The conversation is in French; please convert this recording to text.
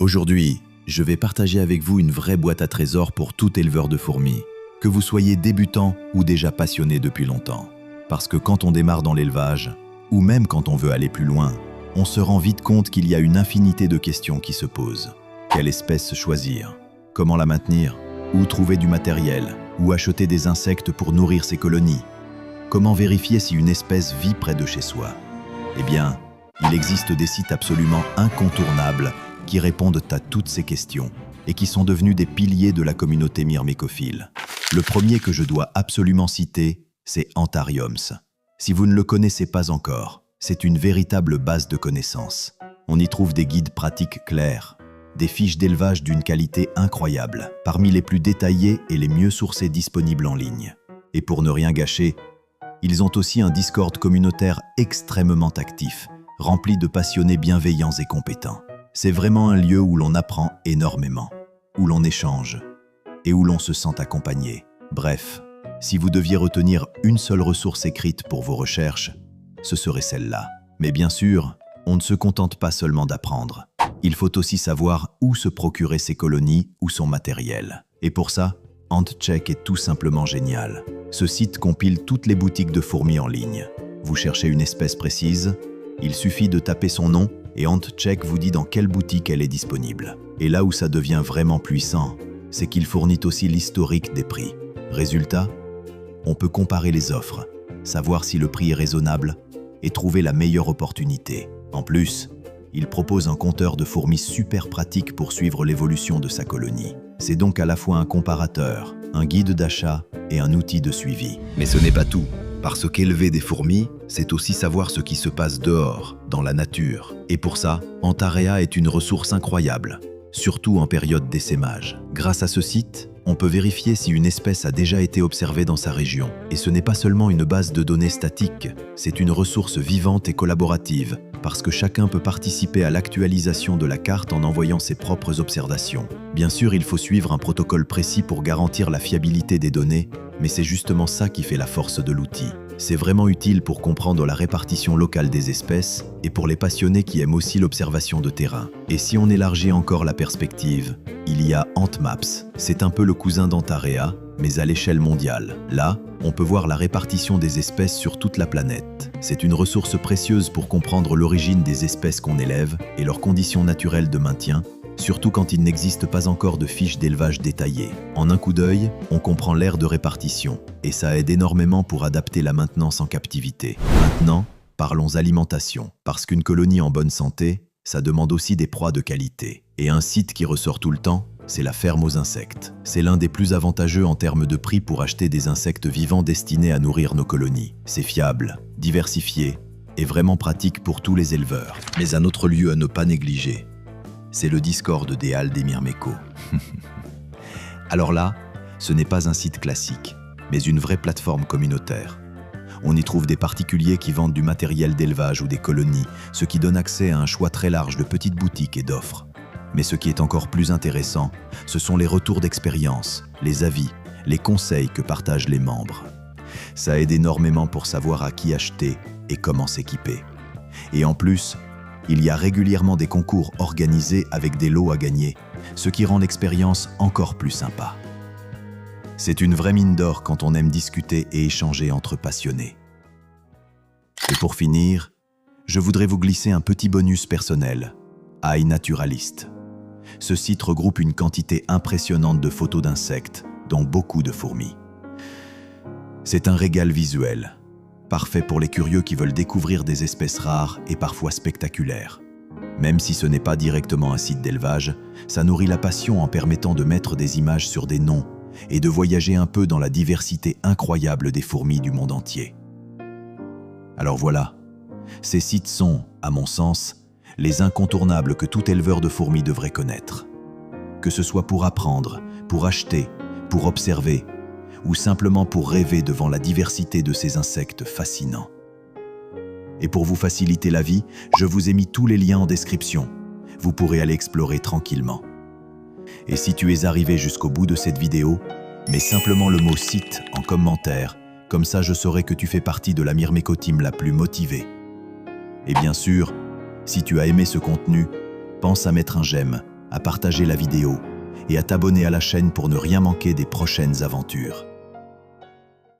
Aujourd'hui, je vais partager avec vous une vraie boîte à trésors pour tout éleveur de fourmis, que vous soyez débutant ou déjà passionné depuis longtemps. Parce que quand on démarre dans l'élevage, ou même quand on veut aller plus loin, on se rend vite compte qu'il y a une infinité de questions qui se posent. Quelle espèce choisir? Comment la maintenir? Où trouver du matériel? Où acheter des insectes pour nourrir ses colonies? Comment vérifier si une espèce vit près de chez soi? Eh bien, il existe des sites absolument incontournables qui répondent à toutes ces questions et qui sont devenus des piliers de la communauté myrmécophile. Le premier que je dois absolument citer, c'est Antariums. Si vous ne le connaissez pas encore, c'est une véritable base de connaissances. On y trouve des guides pratiques clairs, des fiches d'élevage d'une qualité incroyable, parmi les plus détaillées et les mieux sourcées disponibles en ligne. Et pour ne rien gâcher, ils ont aussi un Discord communautaire extrêmement actif, rempli de passionnés bienveillants et compétents. C'est vraiment un lieu où l'on apprend énormément, où l'on échange et où l'on se sent accompagné. Bref, si vous deviez retenir une seule ressource écrite pour vos recherches, ce serait celle-là. Mais bien sûr, on ne se contente pas seulement d'apprendre. Il faut aussi savoir où se procurer ses colonies ou son matériel. Et pour ça, AntCheck est tout simplement génial. Ce site compile toutes les boutiques de fourmis en ligne. Vous cherchez une espèce précise, il suffit de taper son nom et AntCheck vous dit dans quelle boutique elle est disponible. Et là où ça devient vraiment puissant, c'est qu'il fournit aussi l'historique des prix. Résultat, on peut comparer les offres, savoir si le prix est raisonnable et trouver la meilleure opportunité. En plus, il propose un compteur de fourmis super pratique pour suivre l'évolution de sa colonie. C'est donc à la fois un comparateur, un guide d'achat et un outil de suivi. Mais ce n'est pas tout, parce qu'élever des fourmis, c'est aussi savoir ce qui se passe dehors, dans la nature. Et pour ça, Antarea est une ressource incroyable, surtout en période d'essaimage. Grâce à ce site, on peut vérifier si une espèce a déjà été observée dans sa région. Et ce n'est pas seulement une base de données statique, c'est une ressource vivante et collaborative, parce que chacun peut participer à l'actualisation de la carte en envoyant ses propres observations. Bien sûr, il faut suivre un protocole précis pour garantir la fiabilité des données, mais c'est justement ça qui fait la force de l'outil. C'est vraiment utile pour comprendre la répartition locale des espèces et pour les passionnés qui aiment aussi l'observation de terrain. Et si on élargit encore la perspective, il y a AntMaps. C'est un peu le cousin d'Antarea, mais à l'échelle mondiale. Là, on peut voir la répartition des espèces sur toute la planète. C'est une ressource précieuse pour comprendre l'origine des espèces qu'on élève et leurs conditions naturelles de maintien, surtout quand il n'existe pas encore de fiches d'élevage détaillées. En un coup d'œil, on comprend l'aire de répartition, et ça aide énormément pour adapter la maintenance en captivité. Maintenant, parlons alimentation, parce qu'une colonie en bonne santé, ça demande aussi des proies de qualité. Et un site qui ressort tout le temps, c'est la ferme aux insectes. C'est l'un des plus avantageux en termes de prix pour acheter des insectes vivants destinés à nourrir nos colonies. C'est fiable, diversifié et vraiment pratique pour tous les éleveurs. Mais un autre lieu à ne pas négliger, c'est le Discord des Halles des Myrmécos. Alors là, ce n'est pas un site classique, mais une vraie plateforme communautaire. On y trouve des particuliers qui vendent du matériel d'élevage ou des colonies, ce qui donne accès à un choix très large de petites boutiques et d'offres. Mais ce qui est encore plus intéressant, ce sont les retours d'expérience, les avis, les conseils que partagent les membres. Ça aide énormément pour savoir à qui acheter et comment s'équiper. Et en plus, il y a régulièrement des concours organisés avec des lots à gagner, ce qui rend l'expérience encore plus sympa. C'est une vraie mine d'or quand on aime discuter et échanger entre passionnés. Et pour finir, je voudrais vous glisser un petit bonus personnel, iNaturalist. Ce site regroupe une quantité impressionnante de photos d'insectes, dont beaucoup de fourmis. C'est un régal visuel, parfait pour les curieux qui veulent découvrir des espèces rares et parfois spectaculaires. Même si ce n'est pas directement un site d'élevage, ça nourrit la passion en permettant de mettre des images sur des noms et de voyager un peu dans la diversité incroyable des fourmis du monde entier. Alors voilà, ces sites sont, à mon sens, les incontournables que tout éleveur de fourmis devrait connaître. Que ce soit pour apprendre, pour acheter, pour observer, ou simplement pour rêver devant la diversité de ces insectes fascinants. Et pour vous faciliter la vie, je vous ai mis tous les liens en description. Vous pourrez aller explorer tranquillement. Et si tu es arrivé jusqu'au bout de cette vidéo, mets simplement le mot « site » en commentaire, comme ça je saurai que tu fais partie de la Myrméco Team la plus motivée. Et bien sûr, si tu as aimé ce contenu, pense à mettre un j'aime, à partager la vidéo et à t'abonner à la chaîne pour ne rien manquer des prochaines aventures.